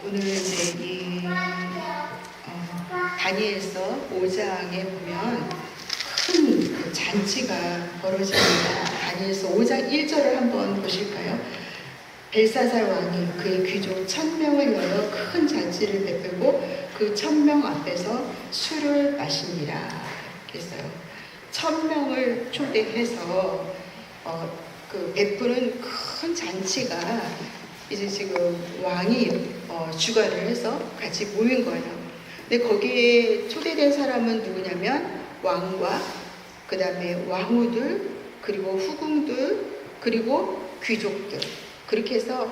오늘 이제 이 다니엘서 5장에 보면 큰 그 잔치가 벌어집니다. 다니엘서 5장 1절을 한번 보실까요? 벨사살 왕이 그의 귀족 1000명을 여러 큰 잔치를 베풀고 그 1000명 앞에서 술을 마시니라 했어요. 1000명을 초대해서 그 베푸는 큰 잔치가 이제 지금 왕이 주관을 해서 같이 모인 거예요. 근데 거기에 초대된 사람은 누구냐면 왕과 그 다음에 왕후들 그리고 후궁들 그리고 귀족들, 그렇게 해서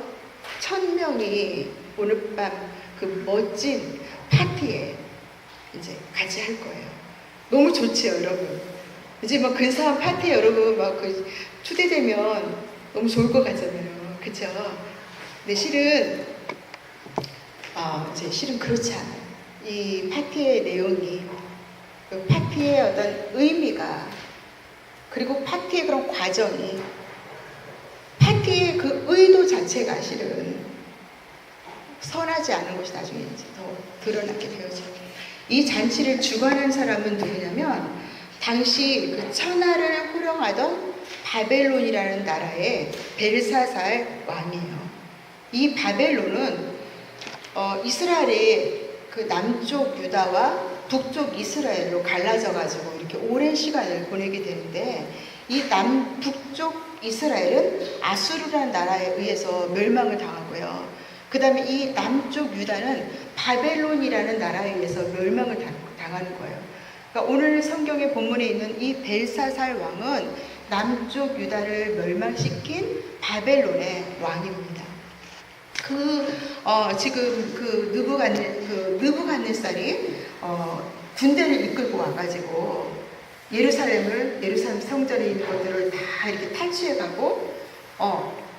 1000명이 오늘 밤 그 멋진 파티에 이제 같이 할 거예요. 너무 좋지요, 여러분. 이제 막 근사한 파티에 여러분 막 그 초대되면 너무 좋을 것 같잖아요, 그렇죠? 근데 실은 이제 실은 그렇지 않아요. 이 파티의 내용이, 그 파티의 어떤 의미가, 그리고 파티의 그런 과정이, 파티의 그 의도 자체가 실은 선하지 않은 것이 나중에 이제 더 드러나게 되어져요. 이 잔치를 주관한 사람은 누구냐면 당시 그 천하를 호령하던 바벨론이라는 나라의 벨사살 왕이에요. 이 바벨론은 이스라엘의 그 남쪽 유다와 북쪽 이스라엘로 갈라져 가지고 이렇게 오랜 시간을 보내게 되는데, 이 북쪽 이스라엘은 아수르라는 나라에 의해서 멸망을 당하고요. 그 다음에 이 남쪽 유다는 바벨론이라는 나라에 의해서 멸망을 당하는 거예요. 그러니까 오늘 성경의 본문에 있는 이 벨사살 왕은 남쪽 유다를 멸망시킨 바벨론의 왕입니다. 지금 느부갓네살이 군대를 이끌고 와가지고 예루살em 성전에 있는 것들을 다 이렇게 탈취해가고,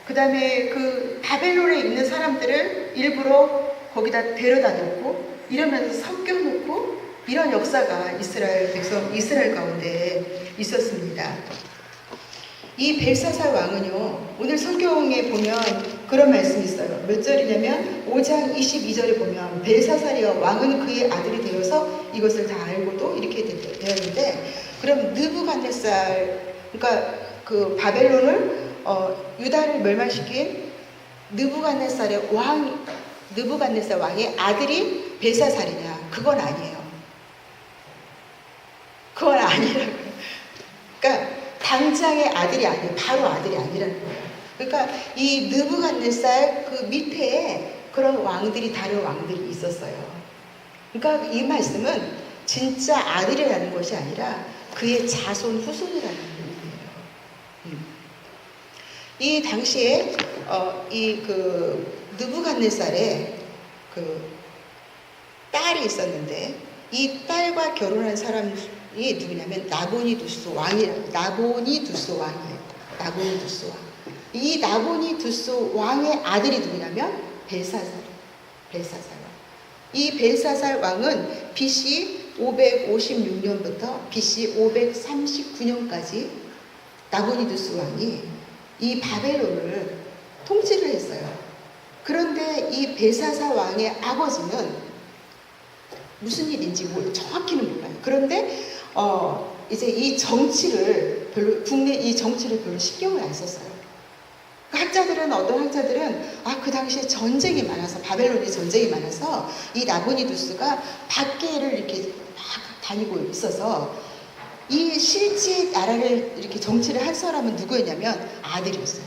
그 다음에 그 바벨론에 있는 사람들을 일부러 거기다 데려다 놓고 이러면서 섞여놓고, 이런 역사가 이스라엘 가운데 있었습니다. 이 벨사살 왕은요, 오늘 성경에 보면 그런 말씀이 있어요. 몇 절이냐면 5장 22절에 보면 벨사살이여 왕은 그의 아들이 되어서 이것을 다 알고도, 이렇게 되었는데, 그럼 느부갓네살, 그러니까 그 바벨론을 유다를 멸망시킨 느부갓네살 왕의 아들이 벨사살이냐? 그건 아니에요. 그건 아니라고요. 그러니까 당장의 아들이 아니에요. 바로 아들이 아니라는 거예요. 그러니까 이 느부갓네살 그 밑에 그런 왕들이, 다른 왕들이 있었어요. 그러니까 이 말씀은 진짜 아들이라는 것이 아니라 그의 자손 후손이라는 의미예요. 이 당시에 이 그 느부갓네살의 그 딸이 있었는데, 이 딸과 결혼한 사람이 누구냐면 나보니두스 왕이에요. 나보니두스 왕. 이 나보니두스 왕의 아들이 누구냐면 벨사살 왕. 이 벨사살 왕은 BC 556년부터 BC 539년까지 나보니두스 왕이 이 바벨론을 통치를 했어요. 그런데 이 벨사살 왕의 아버지는 무슨 일인지 정확히는 몰라요. 그런데 이제 이 정치를 국내 이 정치를 별로 신경을 안 썼어요. 어떤 학자들은 그 당시에 전쟁이 많아서, 바벨론이 전쟁이 많아서 이 나보니두스가 밖에를 이렇게 막 다니고 있어서 이 실제 나라를 이렇게 정치를 할 사람은 누구였냐면 아들이었어요.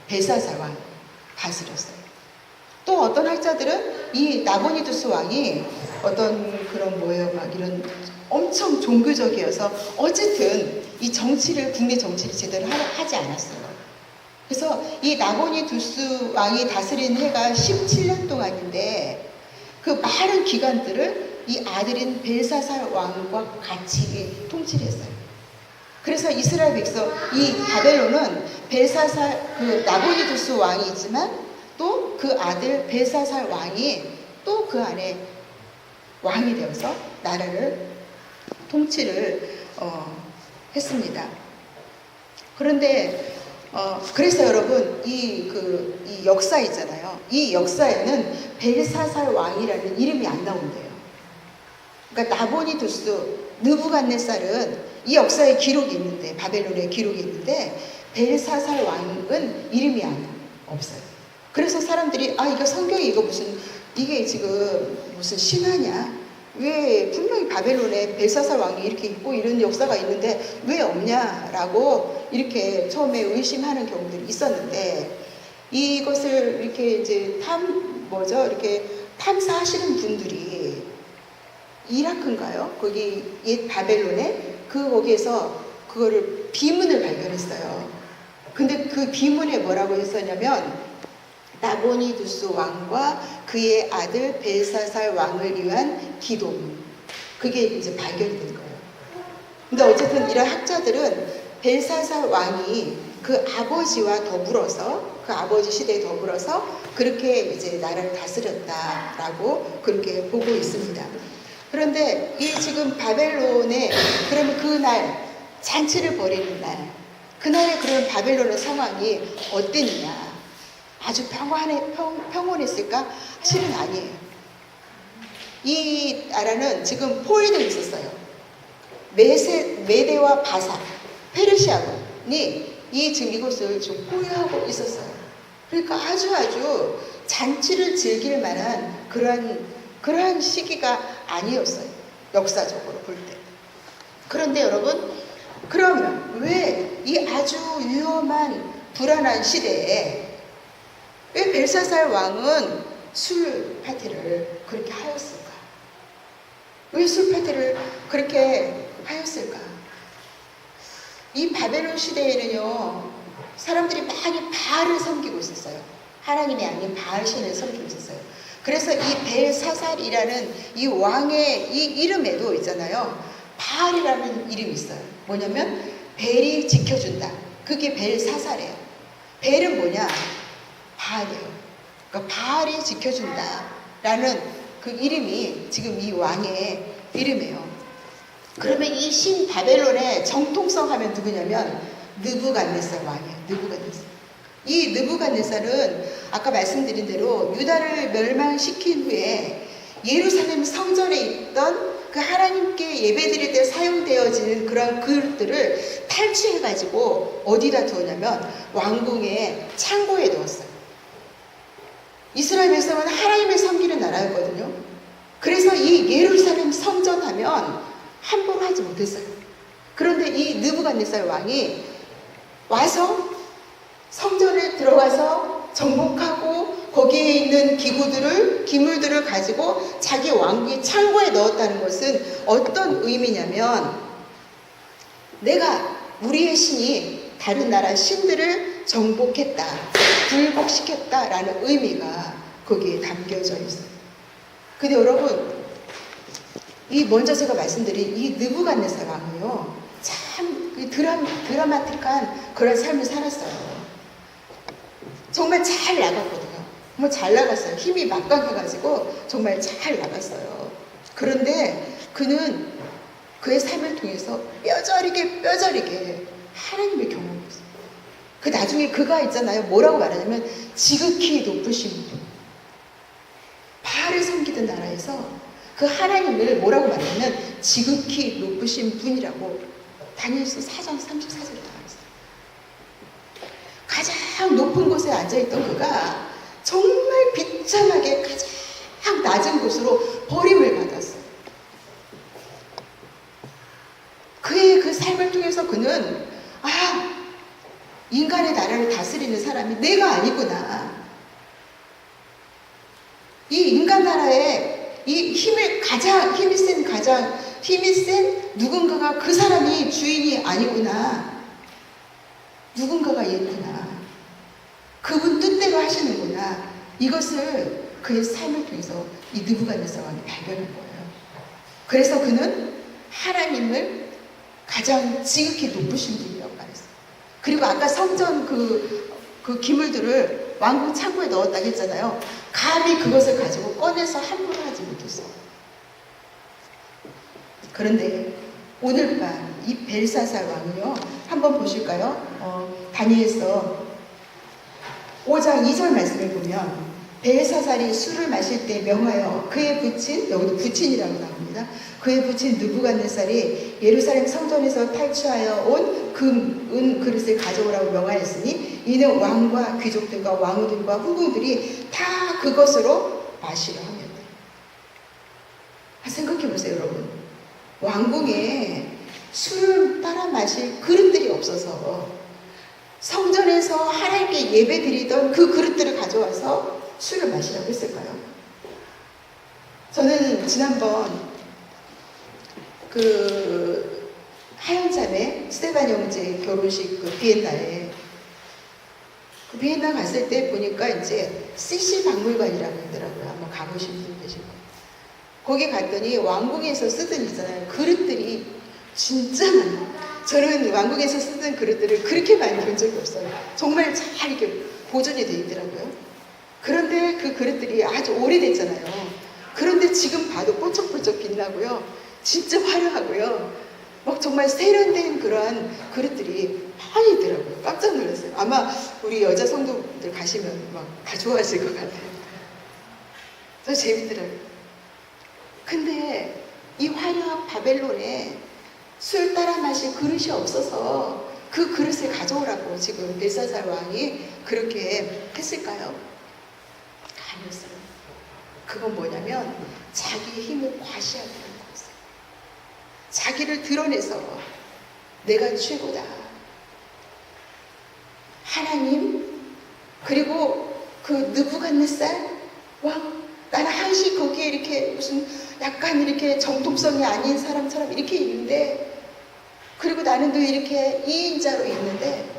벨사살 왕 다스렸어요. 또 어떤 학자들은 이 나보니두스 왕이 어떤 그런 막 이런 엄청 종교적이어서 어쨌든 이 국내 정치를 제대로 하지 않았어요. 그래서 이 나보니두스 왕이 다스린 해가 17년 동안인데, 그 많은 기간들을 이 아들인 벨사살 왕과 같이 통치를 했어요. 그래서 이스라엘 백성, 이 바벨론은 그 나보니두스 왕이 있지만 또 그 아들 벨사살 왕이 또 그 안에 왕이 되어서 나라를 통치를 했습니다. 그런데 그래서 여러분 이 역사 있잖아요. 이 역사에는 벨사살 왕이라는 이름이 안 나온대요. 그러니까 나보니두스, 느부갓네살은 이 역사에 기록이 있는데, 바벨론에 기록이 있는데 벨사살 왕은 이름이 없어요. 그래서 사람들이 이거 성경이 이게 지금 무슨 신화냐? 왜 분명히 바벨론에 벨사살 왕이 이렇게 있고 이런 역사가 있는데 왜 없냐라고 이렇게 처음에 의심하는 경우들이 있었는데, 이것을 이렇게 이제 이렇게 탐사하시는 분들이 이라크인가요? 거기 옛 바벨론에 거기에서 그거를 비문을 발견했어요. 근데 그 비문에 뭐라고 했었냐면 나보니두스 왕과 그의 아들 벨사살 왕을 위한 기도문. 그게 이제 발견이 된 거예요. 근데 어쨌든 이런 학자들은 벨사살 왕이 그 아버지와 더불어서, 그 아버지 시대에 더불어서 그렇게 이제 나라를 다스렸다라고 그렇게 보고 있습니다. 그런데 이 지금 바벨론에, 그러면 그날 잔치를 벌이는 날, 그날의 그런 바벨론의 상황이 어땠느냐? 아주 평온했을까? 실은 아니에요. 이 나라는 지금 포위되어 있었어요. 메대와 바사, 페르시아군이 지금 이곳을 좀 포위하고 있었어요. 그러니까 아주 잔치를 즐길 만한 그러한 시기가 아니었어요. 역사적으로 볼 때. 그런데 여러분, 그러면 왜 이 아주 위험한 불안한 시대에 왜 벨사살 왕은 술 파티를 그렇게 하였을까? 왜 술 파티를 그렇게 하였을까? 이 바벨론 시대에는요, 사람들이 많이 바알을 섬기고 있었어요. 하나님이 아닌 바알 신을 섬기고 있었어요. 그래서 이 벨사살이라는 이 왕의 이 이름에도 있잖아요, 바알이라는 이름이 있어요. 뭐냐면 벨이 지켜준다. 그게 벨사살이에요. 벨은 뭐냐? 바알이에요. 그러니까 바알이 지켜준다라는 그 이름이 지금 이 왕의 이름이에요. 그러면 이 신 바벨론의 정통성 하면 누구냐면 느부갓네살 왕이에요. 느부갓네살. 이 느부갓네살은 아까 말씀드린 대로 유다를 멸망시킨 후에 예루살렘 성전에 있던 그 하나님께 예배드릴 때 사용되어지는 그런 그릇들을 탈취해가지고 어디다 두었냐면 왕궁의 창고에 넣었어요. 이스라엘 백성은 하나님을 섬기는 나라였거든요. 그래서 이 예루살렘 성전 하면 함부로 하지 못했어요. 그런데 이 느부갓네살 왕이 와서 성전에 들어가서 정복하고 거기에 있는 기물들을 가지고 자기 왕궁의 창고에 넣었다는 것은 어떤 의미냐면, 우리의 신이 다른 나라 신들을 정복했다, 불복시켰다라는 의미가 거기에 담겨져 있어요. 근데 여러분, 먼저 제가 말씀드린 이 느부갓네살 왕이요, 참 드라마틱한 그런 삶을 살았어요. 정말 잘 나갔거든요. 잘 나갔어요. 힘이 막강해가지고 정말 잘 나갔어요. 그런데 그는 그의 삶을 통해서 뼈저리게 하나님을 경험했어요. 그 나중에 그가 있잖아요. 뭐라고 말하냐면 지극히 높으신 분. 바알을 섬기던 나라에서 그 하나님을 뭐라고 말하냐면 지극히 높으신 분이라고 다니엘서 4장 34절에 나와 있어요. 가장 높은 곳에 앉아있던 그가 정말 비참하게 가장 낮은 곳으로 버림을 받았어요. 그의 그 삶을 통해서 그는 인간의 나라를 다스리는 사람이 내가 아니구나. 이 인간 나라에 이 가장 힘이 센 누군가가 그 사람이 주인이 아니구나. 누군가가 있구나. 그분 뜻대로 하시는구나. 이것을 그의 삶을 통해서 이 느부갓네살 왕이 발견한 거예요. 그래서 그는 하나님을 가장 지극히 높으신 분이라고 말했어요. 그리고 아까 성전 그 기물들을 왕궁 창고에 넣었다고 했잖아요. 감히 그것을 가지고 꺼내서 함부로 하지 못했어요. 그런데 오늘 밤 이 벨사살 왕이요, 한번 보실까요? 다니엘서 5장 2절 말씀을 보면 벨사살이 술을 마실 때 명하여 그의 부친, 여기도 부친이라고 나옵니다. 그의 부친 느부갓네살이 예루살렘 성전에서 탈취하여 온 금, 은 그릇을 가져오라고 명하였으니 이는 왕과 귀족들과 왕후들과 후궁들이 다 그것으로 마시려 하면 생각해 보세요, 여러분. 왕궁에 술을 따라 마실 그릇들이 없어서 성전에서 하나님께 예배 드리던 그 그릇들을 가져와서 술을 마시라고 했을까요? 저는 지난번 그 하연자매 스테반 형제 결혼식 그 비엔나에 그 비엔나 갔을 때 보니까 이제 CC 박물관이라고 하더라고요. 아마 가보신 분 계실 거예요. 거기 갔더니 왕궁에서 쓰던 있잖아요. 그릇들이 진짜 많아요. 저는 왕궁에서 쓰던 그릇들을 그렇게 많이 본 적이 없어요. 정말 잘 이렇게 보존이 되어 있더라고요. 그런데 그 그릇들이 아주 오래됐잖아요. 그런데 지금 봐도 뽀쩍뽀쩍 빛나고요. 진짜 화려하고요. 막 정말 세련된 그러한 그릇들이 많이 있더라고요. 깜짝 놀랐어요. 아마 우리 여자 성도분들 가시면 막 다 좋아하실 것 같아요. 저 재밌더라고요. 근데 이 화려한 바벨론에 술 따라 마실 그릇이 없어서 그 그릇을 가져오라고 지금 벨사살 왕이 그렇게 했을까요? 아니었어요. 그건 뭐냐면 자기의 힘을 과시하는 거였어요. 자기를 드러내서 내가 최고다. 하나님 그리고 그 느부갓네살 왕 나는 한시 거기에 이렇게 무슨 약간 이렇게 정통성이 아닌 사람처럼 이렇게 있는데 그리고 나는 또 이렇게 2인자로 있는데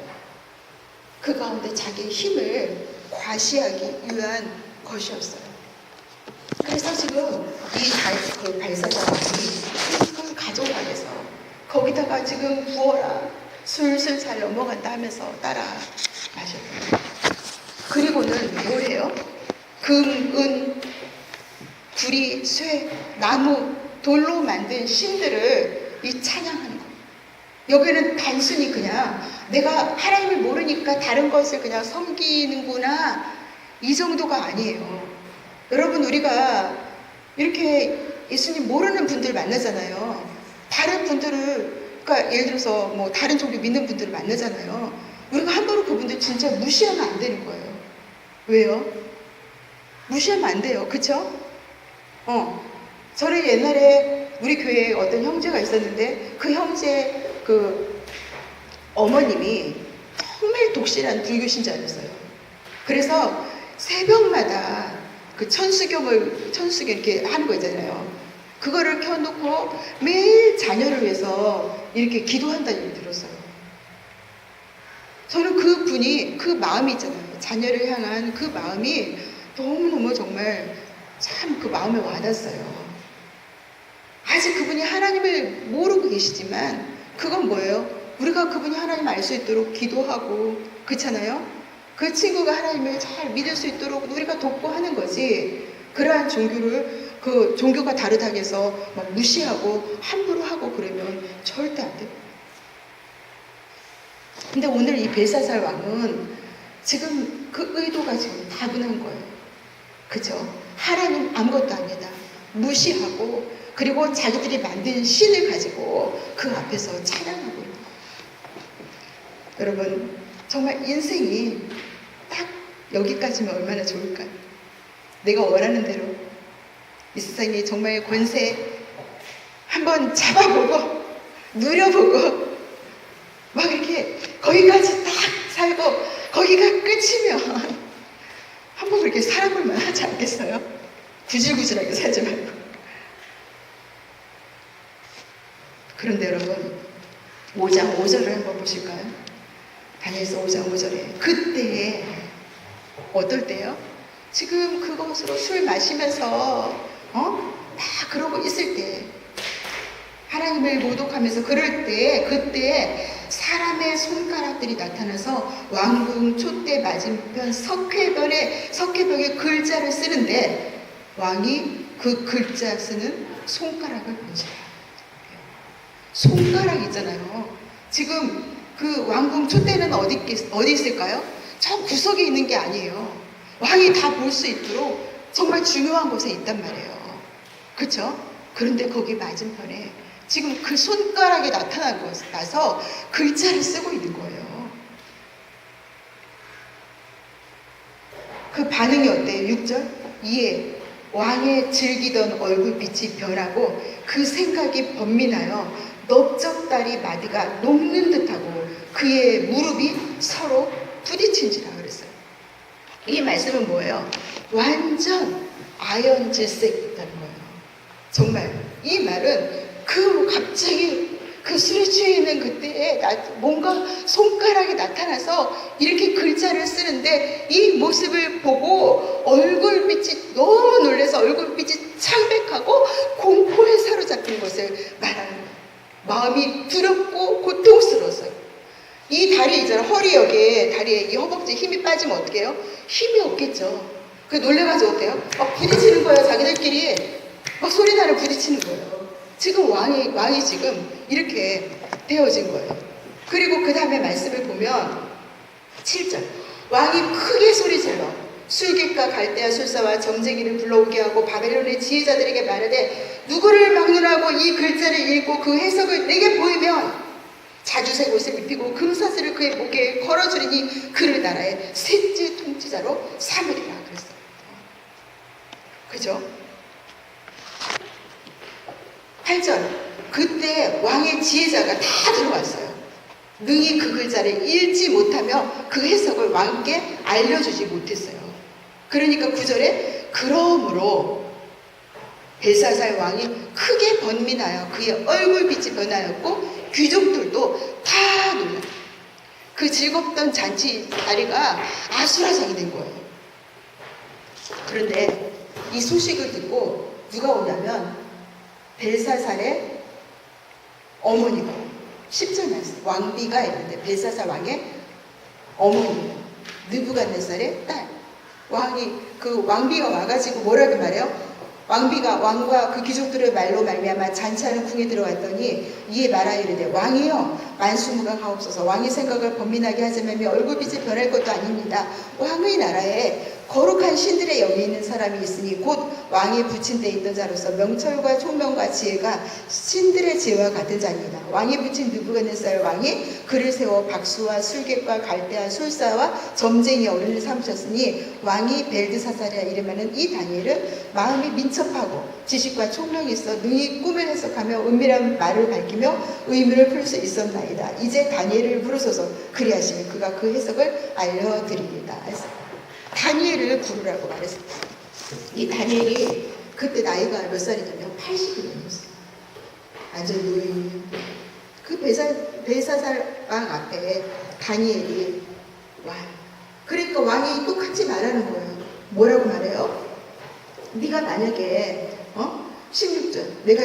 그 가운데 자기의 힘을 과시하기 위한 것이었어요. 그래서 지금 이 발사장이 그걸 가져가면서 거기다가 지금 부어라 술술 잘 넘어간다 하면서 따라 마셨어요. 그리고는 뭘 해요? 금, 은, 구리, 쇠, 나무, 돌로 만든 신들을 이 찬양하는 거예요. 여기는 단순히 그냥 내가 하나님을 모르니까 다른 것을 그냥 섬기는구나 이 정도가 아니에요. 여러분 우리가 이렇게 예수님 모르는 분들 만나잖아요. 다른 분들을 그러니까 예를 들어서 뭐 다른 종교 믿는 분들을 만나잖아요. 우리가 함부로 그분들 진짜 무시하면 안 되는 거예요. 왜요? 무시하면 안 돼요. 그쵸? 저는 옛날에 우리 교회에 어떤 형제가 있었는데 그 형제 그 어머님이 정말 독실한 불교 신자였어요. 그래서 새벽마다 그 천수경 이렇게 하는 거 있잖아요. 그거를 켜놓고 매일 자녀를 위해서 이렇게 기도한다는 얘기 들었어요. 저는 그 분이 그 마음이 있잖아요. 자녀를 향한 그 마음이 너무너무 정말 참 그 마음에 와닿았어요. 아직 그분이 하나님을 모르고 계시지만 그건 뭐예요? 우리가 그분이 하나님 알 수 있도록 기도하고 그렇잖아요? 그 친구가 하나님을 잘 믿을 수 있도록 우리가 돕고 하는 거지 그러한 종교를 그 종교가 다르다고 해서 막 무시하고 함부로 하고 그러면 절대 안 돼요. 근데 오늘 이 벨사살 왕은 지금 그 의도가 지금 다분한 거예요. 그죠? 하나님 아무것도 아니다. 무시하고 그리고 자기들이 만든 신을 가지고 그 앞에서 찬양하고 있는 거예요. 여러분 정말 인생이 딱 여기까지면 얼마나 좋을까요? 내가 원하는 대로 이 세상에 정말 권세 한번 잡아보고 누려보고 막 이렇게 거기까지 딱 살고 거기가 끝이면 한번 그렇게 살아볼만 하지 않겠어요? 구질구질하게 살지 말고. 그런데 여러분 5장 5절을 한번 보실까요? 다니엘서 5장 5절에 그때 어떨 때요? 지금 그것으로 술 마시면서 다 그러고 있을 때 하나님을 모독하면서 그럴 때 그때 사람의 손가락들이 나타나서 왕궁 촛대 맞은편 석회벽에 글자를 쓰는데 왕이 그 글자 쓰는 손가락을 보세요. 손가락 있잖아요. 지금 그 왕궁 촛대는 어디 있을까요? 저 구석에 있는 게 아니에요. 왕이 다 볼 수 있도록 정말 중요한 곳에 있단 말이에요. 그렇죠? 그런데 거기 맞은편에 지금 그 손가락에 나타나서 글자를 쓰고 있는 거예요. 그 반응이 어때요? 6절? 이에 왕의 즐기던 얼굴빛이 변하고 그 생각이 번민하여 넓적다리 마디가 녹는 듯하고 그의 무릎이 서로 부딪힌지라 그랬어요. 이 말씀은 뭐예요? 완전 아연질색이었다는 거예요. 정말 이 말은 갑자기 그 술에 취해 있는 그때에 뭔가 손가락이 나타나서 이렇게 글자를 쓰는데 이 모습을 보고 얼굴빛이 너무 놀라서 얼굴빛이 창백하고 공포에 사로잡힌 것을 말하는 거예요. 마음이 두렵고 고통스러웠어요. 이 다리 있잖아요. 허리 여기에 다리에 이 허벅지 힘이 빠지면 어떻게 해요? 힘이 없겠죠. 그 놀래가지고 어때요? 막 부딪히는 거예요. 자기들끼리 막 소리 나는 부딪히는 거예요. 지금 왕이 지금 이렇게 되어진 거예요. 그리고 그 다음에 말씀을 보면 7절 왕이 크게 소리질러 술객과 갈대아 술사와 점쟁이를 불러오게 하고 바벨론의 지혜자들에게 말하되 누구를 막론하고 이 글자를 읽고 그 해석을 내게 보이면 자주색 옷을 입히고 금사슬을 그의 목에 걸어주리니 그를 나라의 셋째 통치자로 삼으리라 그랬어요. 그죠? 8절 그때 왕의 지혜자가 다 들어왔어요. 능히 그 글자를 읽지 못하며 그 해석을 왕께 알려주지 못했어요. 그러니까 9절에 그러므로 벨사살 왕이 크게 번민하여 그의 얼굴빛이 변하였고 귀족들도 다 놀랐어요. 그 즐겁던 잔치 자리가 아수라장이 된 거예요. 그런데 이 소식을 듣고 누가 오냐면 벨사살의 어머니가 10절 말씀 왕비가 있는데 벨사살 왕의 어머니 느부갓네살의 딸 그 왕비가 와가지고 뭐라고 말해요? 왕과 그 귀족들의 말로 말미암아 잔치하는 궁에 들어왔더니 이에 말하이르되 왕이여 만수무강하옵소서. 왕의 생각을 번민하게 하지 말며 얼굴빛이 변할 것도 아닙니다. 왕의 나라에 거룩한 신들의 영이 있는 사람이 있으니 곧 왕이 붙인 데 있던 자로서 명철과 총명과 지혜가 신들의 지혜와 같은 자입니다. 왕이 붙인 느부갓네살 왕이 그를 세워 박수와 술객과 갈대아 술사와 점쟁이 어른을 삼으셨으니 왕이 벨드사살이라 이름하는 이 다니엘은 마음이 민첩하고 지식과 총명이 있어 능히 꿈을 해석하며 은밀한 말을 밝히며 의문을 풀 수 있었나이다. 이제 다니엘을 부르소서. 그리하시면 그가 그 해석을 알려드립니다. 다니엘을 부르라고 말했어요. 이 다니엘이 그때 나이가 몇 살이냐면 80이 넘었어요. 완전 노인이에요. 그 벨사살 왕 앞에 다니엘이 와요. 그러니까 왕이 똑같이 말하는 거예요. 뭐라고 말해요? 네가 만약에 16절 내가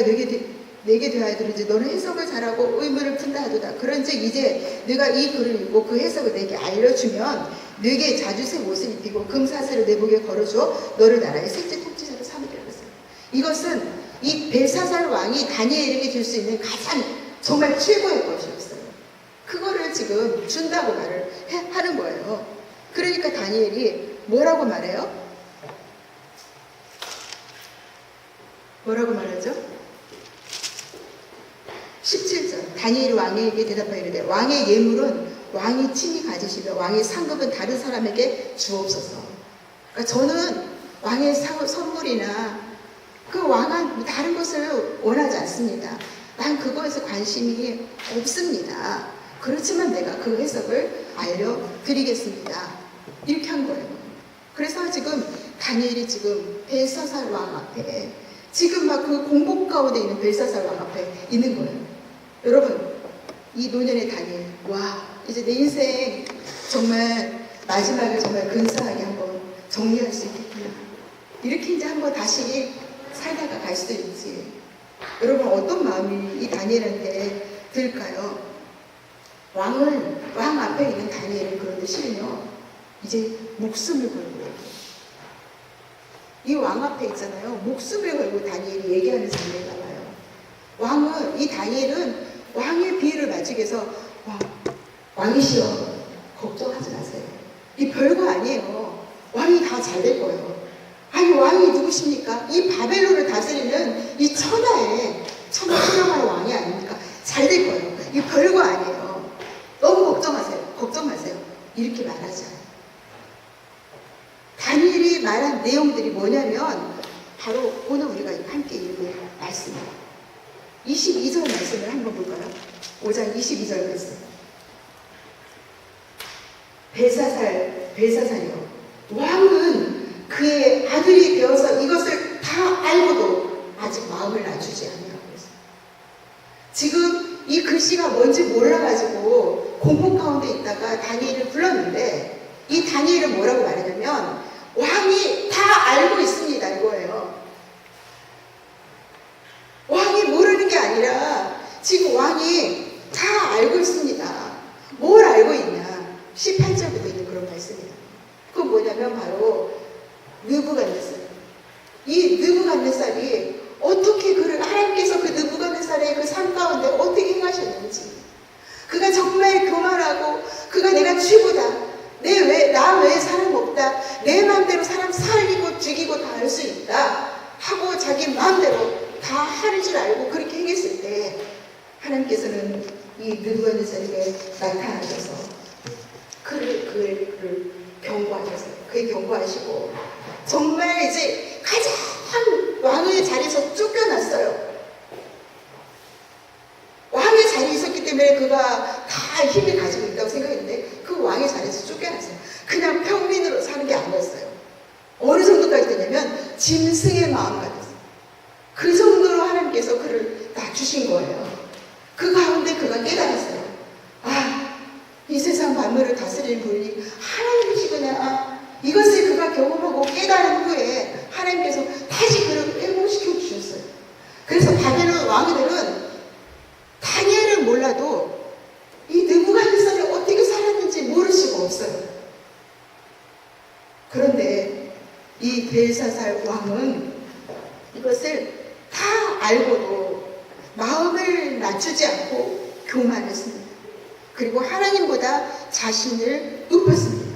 내게 되하여들은지 너는 해석을 잘하고 의문을 푼다 하도다. 그런즉 이제 네가 이 글을 읽고 그 해석을 내게 알려주면 네게 자주색 옷을 입히고 금사슬을 내 목에 걸어주어 너를 나라의 셋째 통치자로 삼으리라 그랬어요. 이것은 이 벨사살 왕이 다니엘에게 줄 수 있는 가장 정말 최고의 것이었어요. 그거를 지금 준다고 말을 하는 거예요. 그러니까 다니엘이 뭐라고 말해요? 뭐라고 말하죠? 17절 다니엘이 왕에게 대답하이르되 왕의 예물은 왕이 친히 가지시며 왕의 상급은 다른 사람에게 주옵소서. 그러니까 저는 왕의 선물이나 그 왕한 다른 것을 원하지 않습니다. 난 그거에서 관심이 없습니다. 그렇지만 내가 그 해석을 알려드리겠습니다. 이렇게 한 거예요. 그래서 지금 다니엘이 지금 벨사살 왕 앞에 지금 막 그 공복 가운데 있는 벨사살 왕 앞에 있는 거예요. 여러분 이 노년의 다니엘 와 이제 내 인생 정말 마지막을 정말 근사하게 한번 정리할 수 있겠구나. 이렇게 이제 한번 다시 살다가 갈 수도 있지. 여러분 어떤 마음이 이 다니엘한테 들까요? 왕 앞에 있는 다니엘은 그런데 실은요 이제 목숨을 걸고 이 왕 앞에 있잖아요. 목숨을 걸고 다니엘이 얘기하는 장면이 나와요. 이 다니엘은 왕의 비위를 맞추기 위해서 왕이시여 걱정하지 마세요. 이 별거 아니에요. 왕이 다 잘 될 거예요. 아니 왕이 누구십니까? 이 바벨론을 다스리는 이 천하 훌륭한 왕이 아닙니까? 잘 될 거예요. 이 별거 아니에요. 너무 걱정하세요. 걱정 마세요. 이렇게 말하지 않아요. 다니엘이 말한 내용들이 뭐냐면 바로 오늘 우리가 함께 읽을 말씀이에요. 22절 말씀을 한번 볼까요? 5장 22절 말씀. 벨사살이요. 왕은 그의 아들이 되어서 이것을 다 알고도 아직 마음을 낮추지 아니하고 있어요. 지금 이 글씨가 뭔지 몰라가지고 공포 가운데 있다가 다니엘을 불렀는데 이 다니엘은 뭐라고 말하냐면 왕이 다 알고 있습니다 이거예요. 왕이 모르는 게 아니라 지금 왕이 다 알고 있습니다. 뭘 알고 있냐? 18절부터 있는 그런 말씀이에요. 그건 뭐냐면 바로 느부갓네살. 이 느부갓네살이 어떻게 그를 하나님께서 그 느부갓네살의 그 삶 가운데 어떻게 행하셨는지, 그가 정말 교만하고 그가 내가 최고다, 나 외에 사람 없다, 내 마음대로 사람 살리고 죽이고 다 할 수 있다 하고 자기 마음대로 다 하는 줄 알고 그렇게 행했을 때 하나님께서는 이 느부갓네살에게 나타나셔서 그를 경고하셔서 그에 경고하시고 정말 이제 가장 왕의 자리에서 쫓겨났어요. 왕의 자리에 있었기 때문에 그가 다 힘을 가지고 있다고 생각했는데 그 왕의 자리에서 쫓겨났어요. 그냥 평민으로 사는 게 아니었어요. 어느 정도까지 되냐면 짐승의 마음가 됐어요. 그 정도로 하나님께서 그를 낮추신 거예요. 그 가운데 그가 깨달았어요. 이 세상 만물을 다스리는 분이 하나님이시구나. 이것을 그가 경험하고 깨달은 후에 하나님께서 다시 그를 회복시켜 주셨어요. 그래서 바벨론 왕들은 다니엘을 몰라도 이 느부갓네살이 어떻게 살았는지 모를 수가 없어요. 그런데 이 벨사살 왕은 이것을 다 알고도 마음을 낮추지 않고 교만했습니다. 그리고 하나님보다 자신을 높였습니다.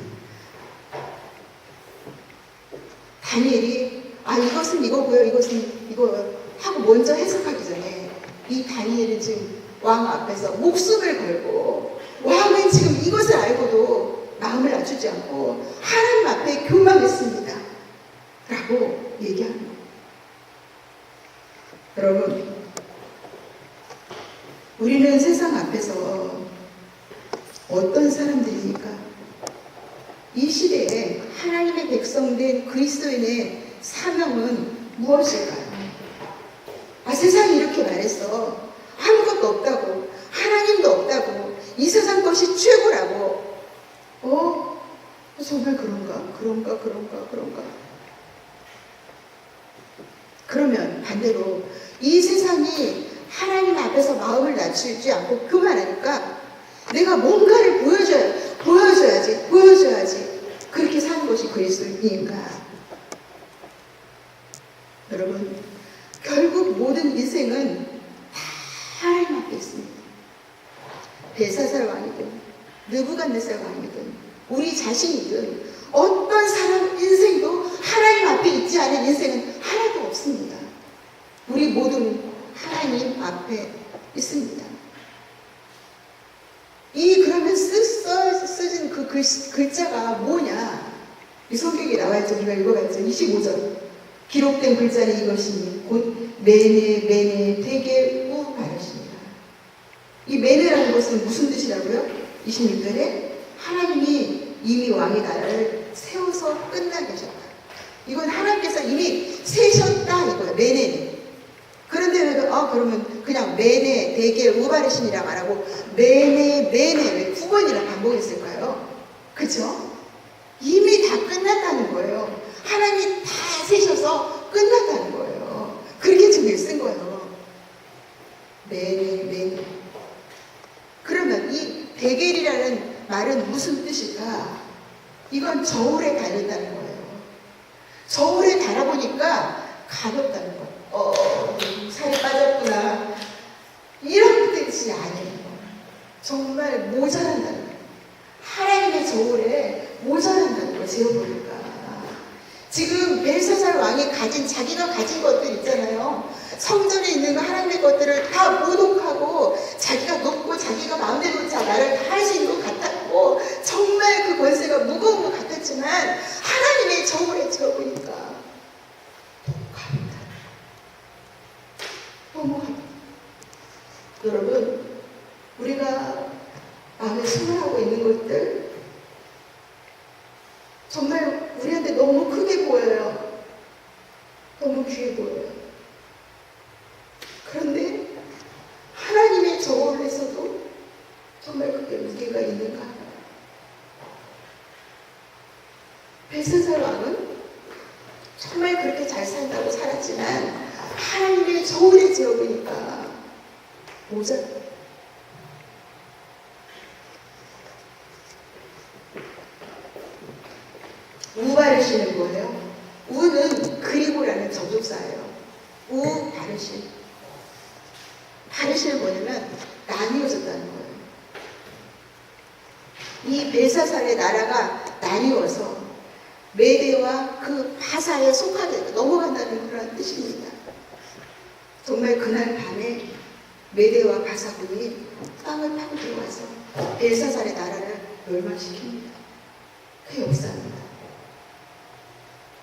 다니엘이 이것은 이거고요, 이것은 이거요 하고 먼저 해석하기 전에 이 다니엘은 지금 왕 앞에서 목숨을 걸고 왕은 지금 이것을 알고도 마음을 낮추지 않고 하나님 앞에 교만했습니다 라고 얘기하는 거예요. 여러분, 우리는 세상 앞에서 어떤 사람들입니까? 이 시대에 하나님의 백성된 그리스도인의 사명은 무엇일까요? 세상이 이렇게 말했어. 아무것도 없다고, 하나님도 없다고, 이 세상 것이 최고라고. 정말 그런가? 그러면 반대로 이 세상이 하나님 앞에서 마음을 낮추지 않고 교만하니까 내가 뭔가를 보여줘야지 그렇게 사는 것이 그리스도인인가? 여러분, 결국 모든 인생은 다 하나님 앞에 있습니다. 벨사살 왕이든 느부갓네살 왕이든 우리 자신이든 어떤 사람 인생도 하나님 앞에 있지 않은 인생은 하나도 없습니다. 우리 모두는 하나님 앞에 있습니다. 그러면 쓰진 그 글자가 뭐냐? 이 성경에 나와있죠. 우리가 읽어봤죠. 25절. 기록된 글자는 이것이니 곧 메네 되게 우 바르십니다. 이 메네라는 것은 무슨 뜻이라고요? 26절에 하나님이 이미 왕의 나라를 세워서 끝나게 하셨다. 이건 하나님께서 이미 세셨다 이거예요. 메네는. 그런데 왜 그러면 그냥 메네 되게 우바르신이라 말하고 메네 왜 9번이나 반복했을까요? 그죠? 이미 다 끝났다는 거예요. 하나님이 다 세셔서 끝났다는 거예요. 그렇게 지금 쓴 거예요. 메네. 그러면 이 베겔이라는 말은 무슨 뜻일까? 이건 저울에 달렸다는 거예요. 저울에 달아보니까 가볍다는 거예요. 살이 빠졌구나. 이런 뜻이 아니에요. 정말 모자란다는 거예요. 저울에 모자란다는 거 재어보니까. 지금 벨사살 왕이 자기가 가진 것들 있잖아요. 성전에 있는 거 하나님의 것들을 다 모독하고 자기가 높고 자기가 마음대로 나를 다 할 수 있는 것 같았고 정말 그 권세가 무거운 것 같았지만 하나님의 저울에 재어보니까 독합니다. 너무합니다. 여러분, 우리가 마음에 소원하고 있는 것들 정말 우리한테 너무 크게 보여요. 너무 귀해 보여요. 그런데 하나님의 저울에서도 정말 그게 무게가 있는가? 벨사살 왕은 정말 그렇게 잘 산다고 살았지만 하나님의 저울에 재어보니까 모자. 우 바르시는 거예요. 우는 그리고라는 접속사예요. 우 바르실. 바르실 뭐냐면 나뉘어졌다는 거예요. 이 벨사살의 나라가 나뉘어서 메대와 그 바사에 속하게 넘어간다는 그런 뜻입니다. 정말 그날 밤에 메대와 바사군이 땅을 파고 들어와서 벨사살의 나라를 멸망시킵니다. 그 역사입니다.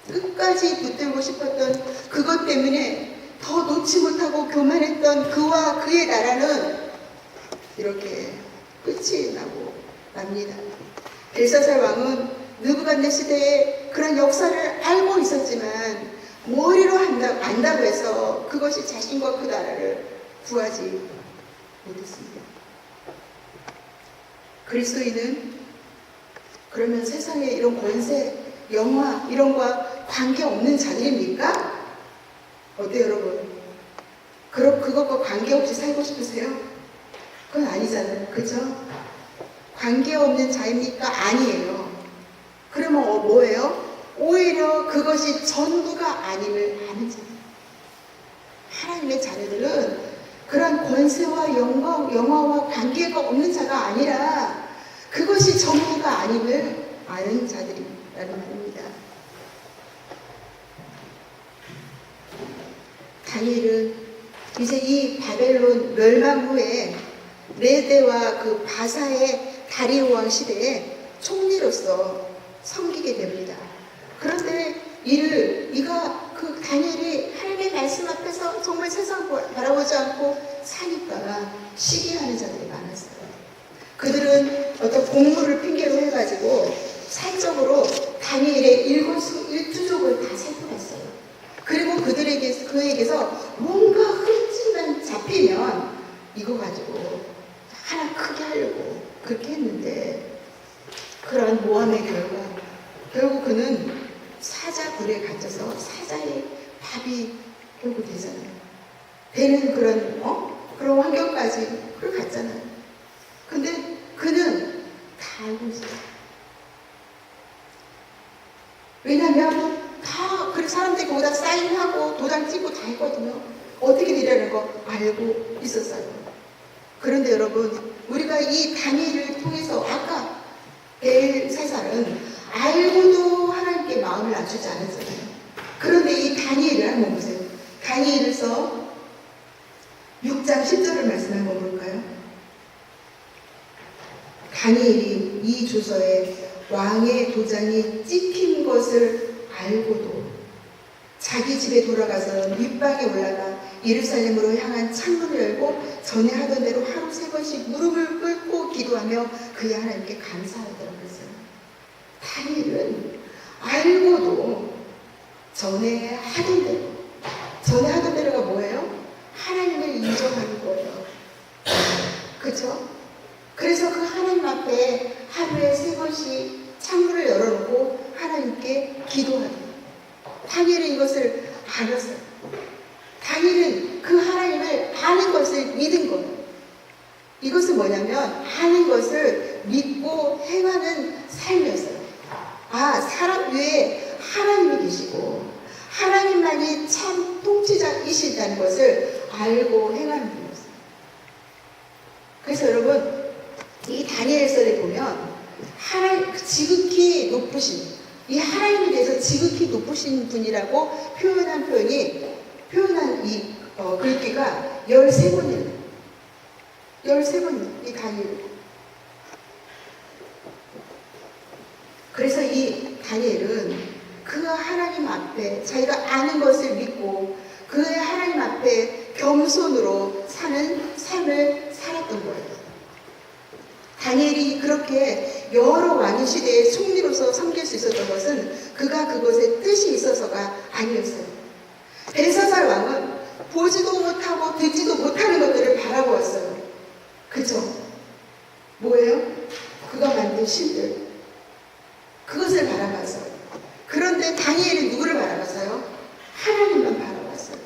끝까지 붙들고 싶었던 그것 때문에 더 놓지 못하고 교만했던 그와 그의 나라는 이렇게 끝이 나고 납니다. 벨사살 왕은 느부갓네살의 그런 역사를 알고 있었지만 머리로 안다고 해서 그것이 자신과 그 나라를 구하지 못했습니다. 그리스도인은 그러면 세상에 이런 권세, 영화 이런 거와 관계없는 자들입니까? 어때요 여러분? 그것과 관계없이 살고 싶으세요? 그건 아니잖아요. 그죠? 관계없는 자입니까? 아니에요. 그러면 뭐예요? 오히려 그것이 전부가 아님을 아는 자. 하나님의 자녀들은 그런 권세와 영화와 관계가 없는 자가 아니라 그것이 전부가 아님을 아는 자들이라는 말입니다. 다니엘은 이제 이 바벨론 멸망 후에 메대와 그 바사의 다리오 왕 시대에 총리로서 섬기게 됩니다. 그런데 그 다니엘이 하나님의 말씀 앞에서 정말 세상 바라보지 않고 사니까 시기하는 자들이 많았어요. 그들은 어떤 공무를 핑계로 해가지고 사적으로 다니엘의 일거수일투족을 다 살펴봤어요. 그리고 그에게서 뭔가 흠집만 잡히면 이거 가지고 하나 크게 하려고 그렇게 했는데 그런 모함의 결과 결국 그는 사자굴에 갇혀서 사자의 밥이 결국 되잖아요. 되는 그런 환경까지 그걸 갔잖아요. 근데 그는 다 알고 있어요. 왜냐면 그래 사람들이 거기다 사인하고 도장 찍고 다 했거든요. 어떻게 되려는 거 알고 있었어요. 그런데 여러분, 우리가 이 다니엘을 통해서 아까 벨사살은 알고도 하나님께 마음을 낮추지 않았잖아요. 그런데 이 다니엘을 한번 보세요. 다니엘에서 6장 10절을 말씀 한번 볼까요? 다니엘이 이 조서에 왕의 도장이 찍힌 것을 알고도 자기 집에 돌아가서 밑방에 올라가 예루살렘으로 향한 창문을 열고 전에 하던 대로 하루 3번씩 무릎을 꿇고 기도하며 그의 하나님께 감사하더라고요. 다니엘은 알고도 전에 하던 대로가 뭐예요? 하나님을 인정하는 거예요. 그렇죠? 그래서 그 하나님 앞에 하루에 3번씩 창문을 열어놓고 하나님께 기도하는 다니엘은 이것을 알았어요. 다니엘은 그 하나님을 아는 것을 믿은 거예요. 이것은 뭐냐면 아는 것을 믿고 행하는 삶이었어요. 사람 위에 하나님이 계시고 하나님만이 참 통치자이시다는 것을 알고 행하는 분이었어요. 그래서 여러분, 이 다니엘서에 보면 하나님 지극히 높으신, 이 하나님에 대해서 지극히 높으신 분이라고 표현한 이 글귀가 13번이에요. 13번이에요. 이 다니엘. 그래서 이 다니엘은 그 하나님 앞에 자기가 아는 것을 믿고 그 하나님 앞에 겸손으로 사는 삶을 살았던 거예요. 다니엘이 그렇게 여러 왕의 시대에 총리로서 섬길 수 있었던 것은 그가 그것에 뜻이 있어서가 아니었어요. 벨사살 왕은 보지도 못하고 듣지도 못하는 것들을 바라보았어요. 그죠? 뭐예요? 그가 만든 신들. 그것을 바라봤어요. 그런데 다니엘이 누구를 바라봤어요? 하나님만 바라봤어요.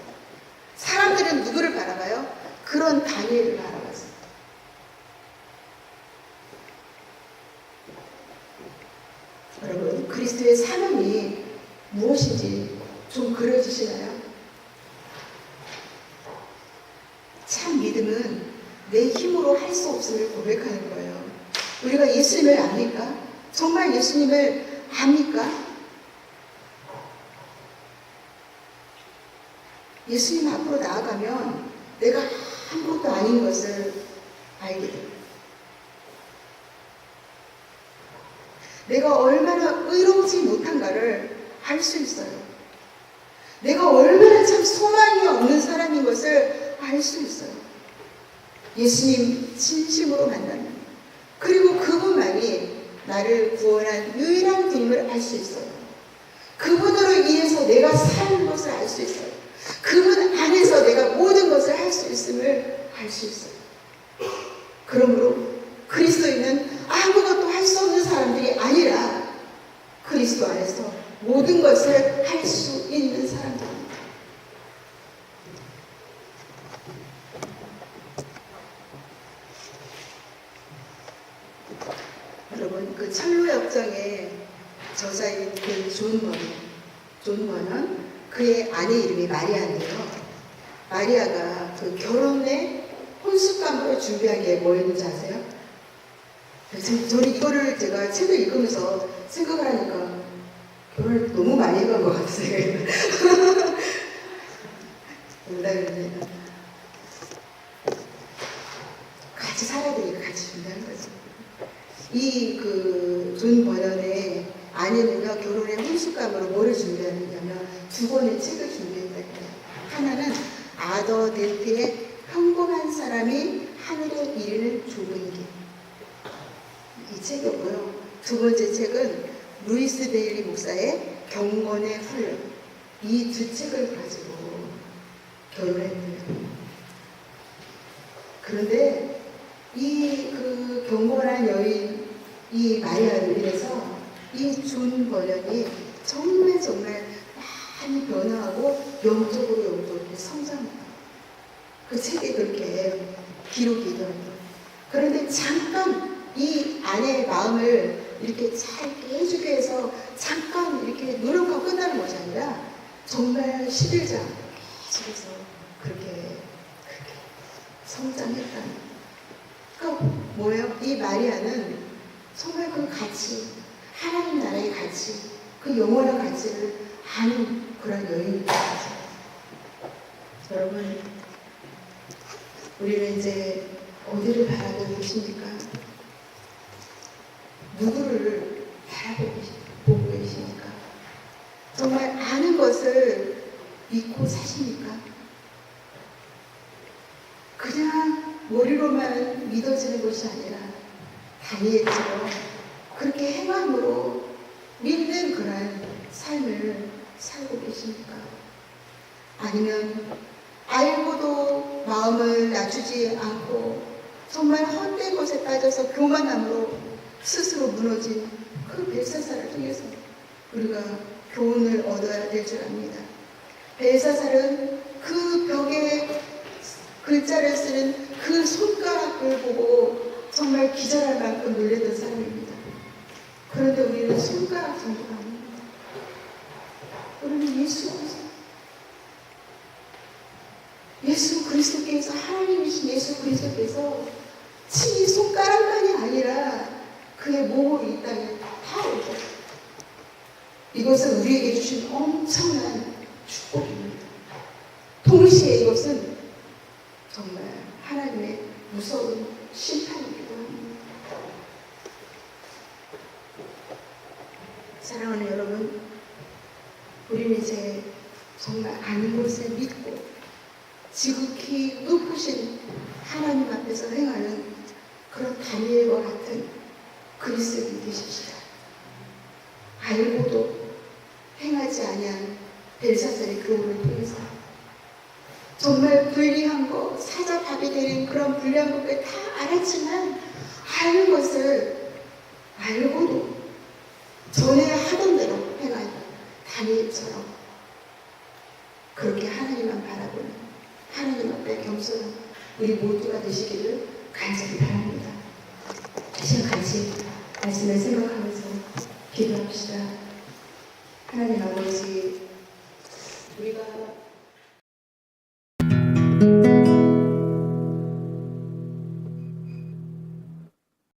사람들은 누구를 바라봐요? 그런 다니엘을 바라봤어요. 여러분, 그리스도의 사명이 무엇인지 좀 그려지시나요? 참 믿음은 내 힘으로 할 수 없음을 고백하는 거예요. 우리가 예수님을 압니까? 정말 예수님을 압니까? 예수님 앞으로 나아가면 내가 아무것도 아닌 것을 알게 됩니다. 내가 얼마나 의롭지 못한가를 알 수 있어요. 내가 얼마나 참 소망이 없는 사람인 것을 알 수 있어요. 예수님 진심으로 만나면, 그리고 그분만이 나를 구원한 유일한 분임을 알 수 있어요. 그분으로 인해서 내가 사는 것을 알 수 있어요. 그분 안에서 내가 모든 것을 할 수 있음을 알 수 있어요. 그러므로 그리스도인은 아무것도 할 수 없는 사람들이 아니라 그리스도 안에서 모든 것을 할 수 있는 사람들입니다. 여러분, 그 철로역정의 저자인 그 존 버넌, 그의 아내 이름이 마리아인데요. 마리아가 그 결혼에 혼숙감으로 준비한 게 뭐였는지 아세요? 저는 이거를 제가 책을 읽으면서 생각을 하니까 결혼을 너무 많이 해간 것 같아요. 농담입니다. 같이 살아야 되니까 같이 준비한 거죠. 이 존 버넌의 아내는요, 결혼의 혼숙감으로 뭐를 준비하느냐면 2권의 책을 준비했다고 해요. 하나는 아더 덴트의 평범한 사람이 하늘에 이르는 좁은 길, 이 책이고요. 2번째 책은 루이스 데일리 목사의 경건의 훈련, 이 2책을 가지고 결혼했대요. 그런데 이 경건한 여인, 이 마리아를 인해서 이 존 버넌이 정말 많이 변화하고 영적으로 이렇게 성장합니다. 그 책에 그렇게 기록이 되어요. 그런데 잠깐 이 아내의 마음을 이렇게 잘 해주게 해서 잠깐 이렇게 노력하고 끝나는 것이 아니라 정말 11장 계속해서 그렇게 성장했다는. 그러니까 뭐예요? 이 마리아는 정말 그 가치, 하나님 나라의 가치, 그 영원한 가치를 아는 그런 여인입니다. 여러분, 우리는 이제 어디를 바라보고 계십니까? 누구를 바라보고 계십니까? 정말 아는 것을 믿고 사십니까? 그냥 머리로만 믿어지는 것이 아니라 다니엘처럼 그렇게 행함으로 믿는 그런 삶을 살고 계십니까? 아니면 알고도 마음을 낮추지 않고 정말 헛된 것에 빠져서 교만함으로 스스로 무너진 그 벨사살을 통해서 우리가 교훈을 얻어야 될 줄 압니다. 벨사살은 그 벽에 글자를 쓰는 그 손가락을 보고 정말 기절할 만큼 놀랬던 사람입니다. 그런데 우리는 손가락 정도가 아닙니다. 우리는 예수 그리스도께서, 하나님이신 예수 그리스도께서 친히 손가락만이 아니라 그의 몸으로 이 땅에 파오고 이것은 우리에게 주신 엄청난 축복입니다. 동시에 이것은 정말 하나님의 무서운 심판이기도 합니다. 사랑하는 여러분, 우리는 이제 정말 아는 곳에 믿고 지극히 높으신 하나님 앞에서 행하는 그런 다니엘과 같은 그리스도인이 되십시다. 알고도 행하지 아니한 벨사살의 교훈을 통해서 정말 불리한 것, 사자밥이 되는 그런 불리한 것을 다 알았지만 아는 것을 알고도 전에 하던 대로 행한 다니엘처럼 그렇게 하나님만 바라보는 하나님 앞에 겸손한 우리 모두가 되시기를 간절히 바랍니다. 다시 같이 말씀을 생각하면서 기도합시다. 하나님 아버지,